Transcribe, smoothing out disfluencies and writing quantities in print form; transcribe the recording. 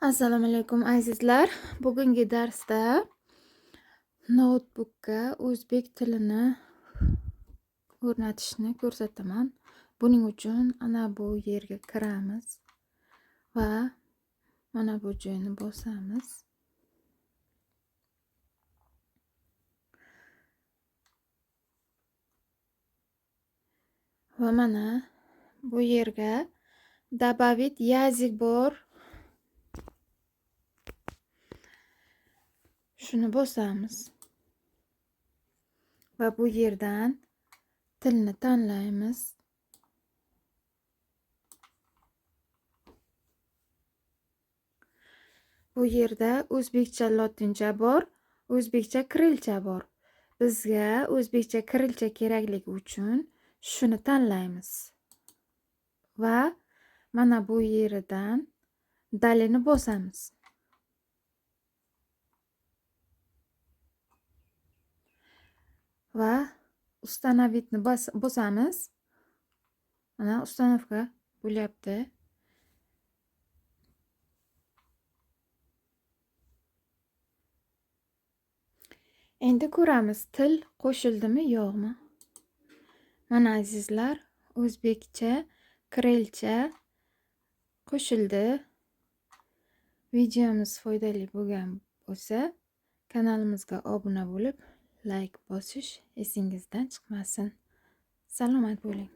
Assalomu alaykum azizlar. Bugungi darsda noutbukka o'zbek tilini o'rnatishni ko'rsataman. Buning uchun ana bu yerga kiramiz va mana bu joyni bosamiz. Va mana bu yerga добавить язык bor. Shuni bosamiz. Va bu yerdan tilni tanlaymiz. Bu yerda o'zbekcha lotincha bor, o'zbekcha kirilcha bor. Bizga o'zbekcha kirilcha kerakligi uchun shuni tanlaymiz. Va mana bu yeridan dalini bosamiz. Va ustanovitni bosamiz. Mana ustanovka bo'lyapti. Endi ko'ramiz, til qo'shildimi, yo'qmi? Mana azizlar, o'zbekcha, kirilcha qo'shildi. Videomiz foydali bo'lgan bo'lsa, kanalimizga obuna bo'lib, like bosish esingizdan chiqmasin. Salomat bo'ling.